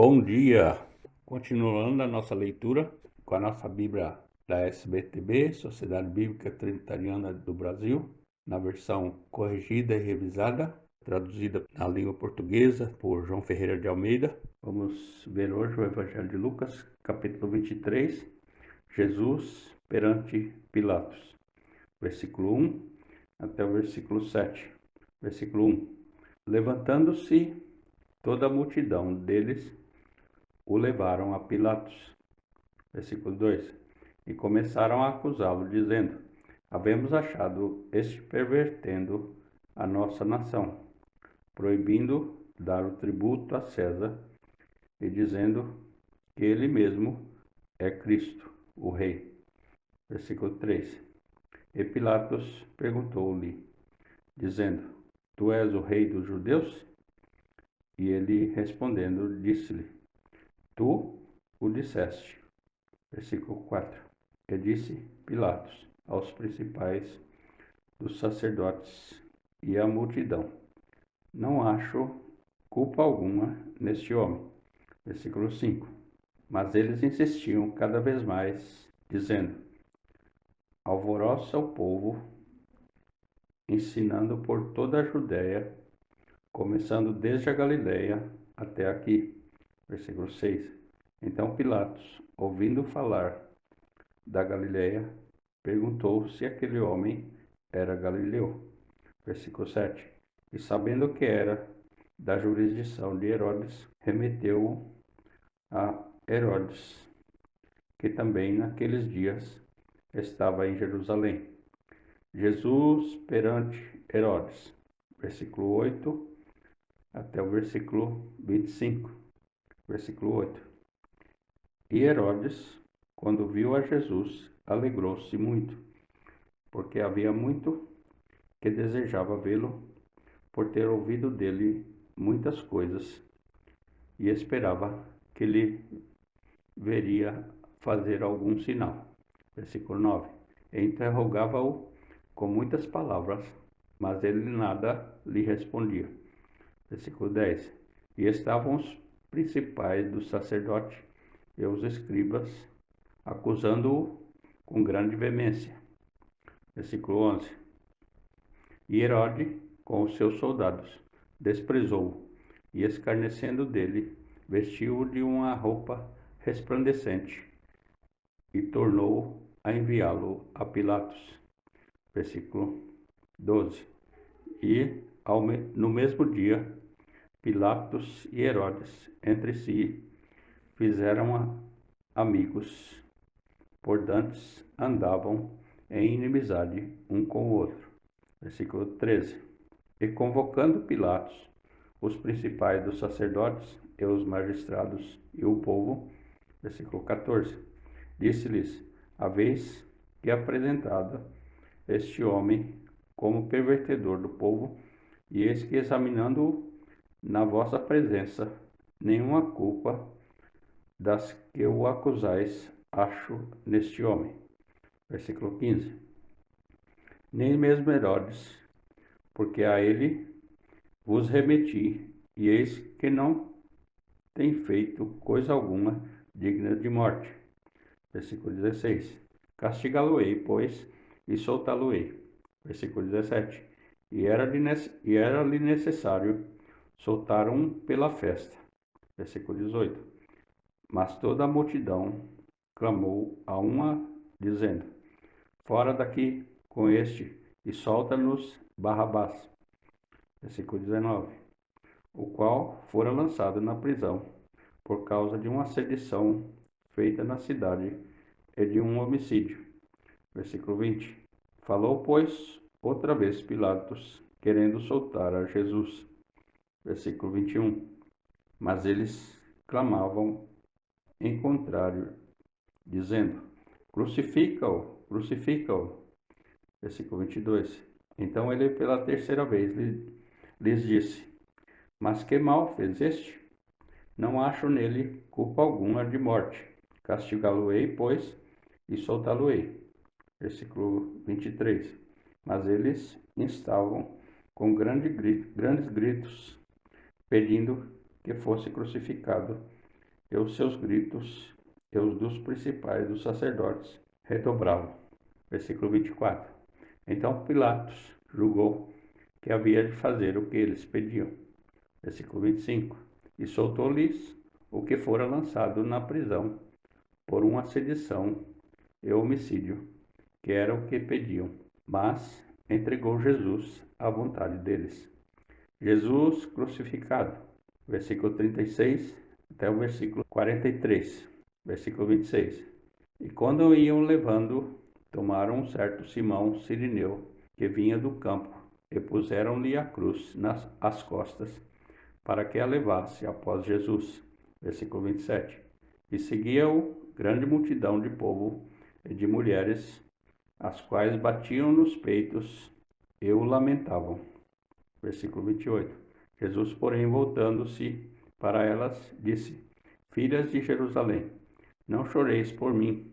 Bom dia! Continuando a nossa leitura com a nossa Bíblia da SBTB, Sociedade Bíblica Trinitariana do Brasil, na versão corrigida e revisada, traduzida na língua portuguesa por João Ferreira de Almeida. Vamos ver hoje o Evangelho de Lucas, capítulo 23, Jesus perante Pilatos, versículo 1 até o versículo 7. Versículo 1. Levantando-se toda a multidão deles, o levaram a Pilatos. Versículo 2. E começaram a acusá-lo, dizendo: havemos achado este pervertendo a nossa nação, proibindo dar o tributo a César e dizendo que ele mesmo é Cristo, o Rei. Versículo 3. E Pilatos perguntou-lhe, dizendo: tu és o Rei dos judeus? E ele respondendo, disse-lhe: tu o disseste. Versículo 4. E disse Pilatos aos principais dos sacerdotes e à multidão: não acho culpa alguma neste homem. Versículo 5. Mas eles insistiam cada vez mais, dizendo: alvoroça o povo, ensinando por toda a Judéia, começando desde a Galileia até aqui. Versículo 6. Então Pilatos, ouvindo falar da Galileia, perguntou se aquele homem era galileu. Versículo 7. E sabendo que era da jurisdição de Herodes, remeteu-o a Herodes, que também naqueles dias estava em Jerusalém. Jesus perante Herodes. Versículo 8 até o versículo 25. Versículo 8. E Herodes, quando viu a Jesus, alegrou-se muito, porque havia muito que desejava vê-lo, por ter ouvido dele muitas coisas, e esperava que lhe veria fazer algum sinal. Versículo 9. E interrogava-o com muitas palavras, mas ele nada lhe respondia. Versículo 10. E estavam os principais dos sacerdotes e os escribas acusando-o com grande veemência. Versículo 11. E Herode, com os seus soldados, desprezou-o, e escarnecendo dele, vestiu-o de uma roupa resplandecente, e tornou a enviá-lo a Pilatos. Versículo 12. E no mesmo dia, Pilatos e Herodes entre si fizeram amigos, por dantes andavam em inimizade um com o outro. Versículo 13. E convocando Pilatos, os principais dos sacerdotes e os magistrados e o povo, versículo 14, disse-lhes: haveis que apresentado este homem como pervertedor do povo, e eis que examinando-o na vossa presença, nenhuma culpa das que o acusais acho neste homem. Versículo 15. Nem mesmo Herodes, porque a ele vos remeti, e eis que não tem feito coisa alguma digna de morte. Versículo 16. Castigá-lo-ei, pois, e soltá-lo-ei. Versículo 17. E era-lhe necessário soltar um pela festa. Versículo 18. Mas toda a multidão clamou a uma, dizendo: fora daqui com este, e solta-nos Barrabás. Versículo 19. O qual fora lançado na prisão por causa de uma sedição feita na cidade e de um homicídio. Versículo 20. Falou, pois, outra vez Pilatos, querendo soltar a Jesus. Versículo 21. Mas eles clamavam em contrário, dizendo: crucifica-o, crucifica-o. Versículo 22. Então ele pela terceira vez lhes disse: mas que mal fez este? Não acho nele culpa alguma de morte. Castigá-lo-ei, pois, e soltá-lo-ei. Versículo 23. Mas eles instavam com grandes gritos, pedindo que fosse crucificado. e os seus gritos e os dos principais dos sacerdotes redobravam. Versículo 24. Então Pilatos julgou que havia de fazer o que eles pediam. Versículo 25. E soltou-lhes o que fora lançado na prisão por uma sedição e homicídio, que era o que pediam, mas entregou Jesus à vontade deles. Jesus crucificado. Versículo 36 até o versículo 43. Versículo 26. E quando o iam levando, tomaram um certo Simão Cirineu, que vinha do campo, e puseram-lhe a cruz às costas, para que a levasse após Jesus. Versículo 27. E seguia-o grande multidão de povo e de mulheres, as quais batiam nos peitos e o lamentavam. Versículo 28. Jesus, porém, voltando-se para elas, disse: Filhas de Jerusalém, não choreis por mim,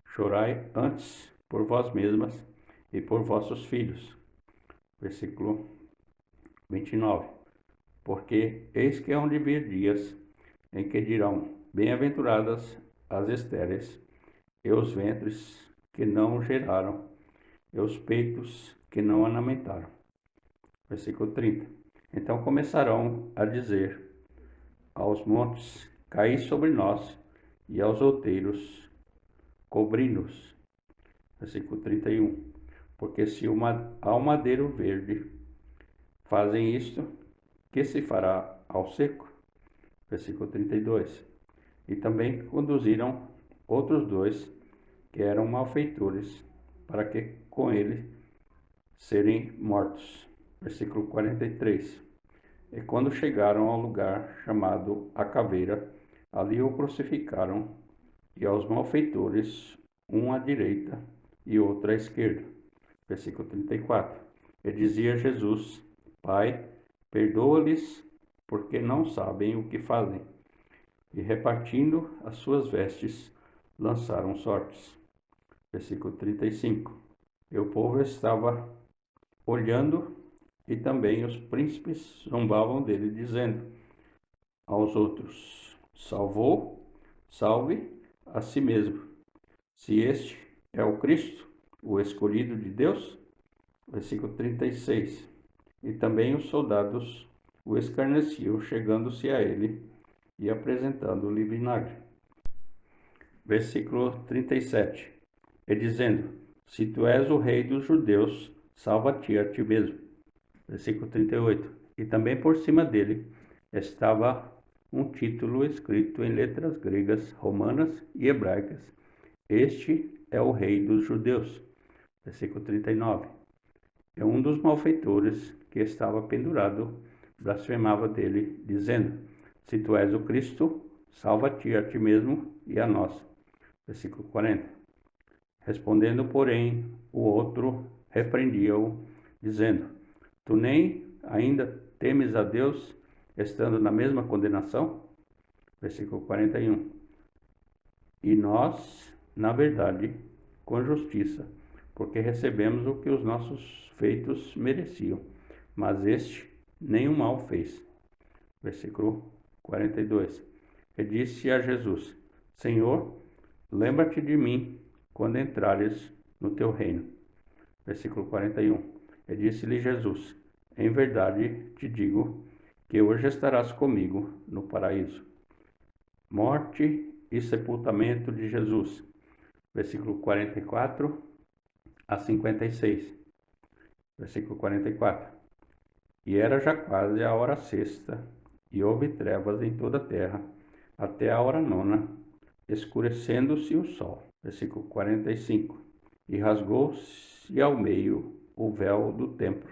chorai antes por vós mesmas e por vossos filhos. Versículo 29. Porque eis que hão de vir dias em que dirão: Bem-aventuradas as estéreis, e os ventres que não geraram, e os peitos que não amamentaram. Versículo 30. Então começarão a dizer aos montes: Caí sobre nós, e aos outeiros: Cobri-nos. Versículo 31. Porque se ao madeiro verde fazem isto, que se fará ao seco? Versículo 32. E também conduziram outros dois, que eram malfeitores, para que com ele serem mortos. Versículo 43. E quando chegaram ao lugar chamado a Caveira, ali o crucificaram, e aos malfeitores, um à direita e outro à esquerda. Versículo 34. E dizia Jesus: Pai, perdoa-lhes, porque não sabem o que fazem. E repartindo as suas vestes, lançaram sortes. Versículo 35. E o povo estava olhando, e também os príncipes zombavam dele, dizendo aos outros: salve a si mesmo, se este é o Cristo, o escolhido de Deus. Versículo 36. E também os soldados o escarneciam, chegando-se a ele e apresentando-lhe vinagre. Versículo 37. E dizendo: Se tu és o rei dos judeus, salva-te a ti mesmo. Versículo 38. E também por cima dele estava um título escrito em letras gregas, romanas e hebraicas: Este é o rei dos judeus. Versículo 39. E um dos malfeitores que estava pendurado blasfemava dele, dizendo: Se tu és o Cristo, salva-te a ti mesmo e a nós. Versículo 40. Respondendo, porém, o outro repreendia-o, dizendo: Tu nem ainda temes a Deus, estando na mesma condenação? Versículo 41. E nós, na verdade, com justiça, porque recebemos o que os nossos feitos mereciam, mas este nenhum mal fez. Versículo 42. E disse a Jesus: Senhor, lembra-te de mim quando entrares no teu reino. Versículo 41. E disse-lhe Jesus: Em verdade te digo que hoje estarás comigo no paraíso. Morte e sepultamento de Jesus. Versículo 44 a 56. Versículo 44. E era já quase a hora sexta, e houve trevas em toda a terra, até a hora nona, escurecendo-se o sol. Versículo 45. E rasgou-se ao meio o véu do templo.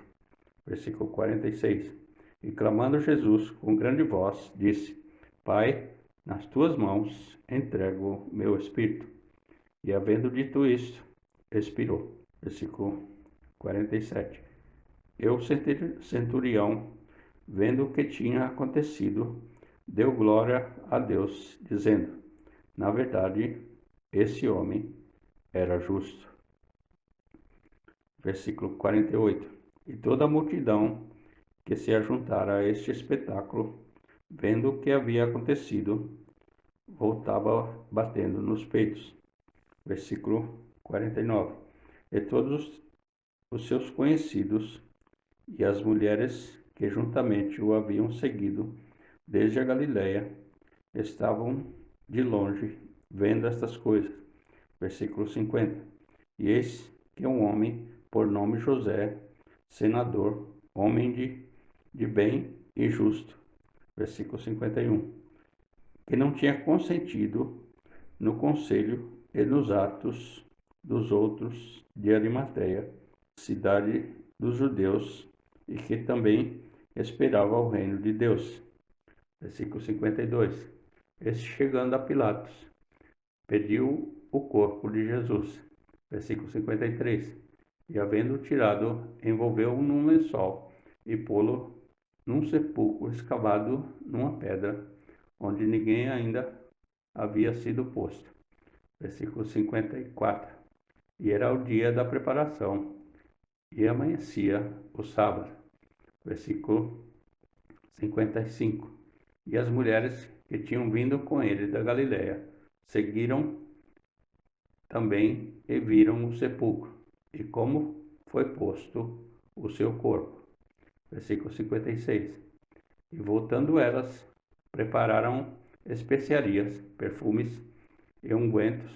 Versículo 46. E clamando Jesus com grande voz, disse: Pai, nas tuas mãos entrego meu espírito. E havendo dito isto, expirou. Versículo 47. E o centurião, vendo o que tinha acontecido, deu glória a Deus, dizendo: Na verdade, esse homem era justo. Versículo 48. E toda a multidão que se ajuntara a este espetáculo, vendo o que havia acontecido, voltava batendo nos peitos. Versículo 49. E todos os seus conhecidos e as mulheres que juntamente o haviam seguido desde a Galiléia estavam de longe vendo estas coisas. Versículo 50. E eis que um homem, por nome José, senador, homem de bem e justo. Versículo 51. Que não tinha consentido no conselho e nos atos dos outros de Arimateia, cidade dos judeus, e que também esperava o reino de Deus. Versículo 52. Este, chegando a Pilatos, pediu o corpo de Jesus. Versículo 53. E havendo tirado, envolveu-o num lençol e pô-lo num sepulcro escavado numa pedra, onde ninguém ainda havia sido posto. Versículo 54. E era o dia da preparação, e amanhecia o sábado. Versículo 55. E as mulheres que tinham vindo com ele da Galiléia seguiram também e viram o sepulcro, e como foi posto o seu corpo. Versículo 56. E voltando elas, prepararam especiarias, perfumes e ungüentos,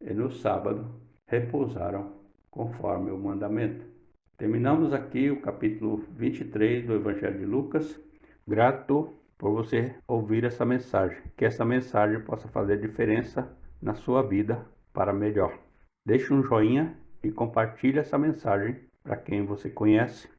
e no sábado repousaram conforme o mandamento. Terminamos aqui o capítulo 23 do Evangelho de Lucas. Grato por você ouvir essa mensagem. Que essa mensagem possa fazer diferença na sua vida para melhor. Deixe um joinha e compartilhe essa mensagem para quem você conhece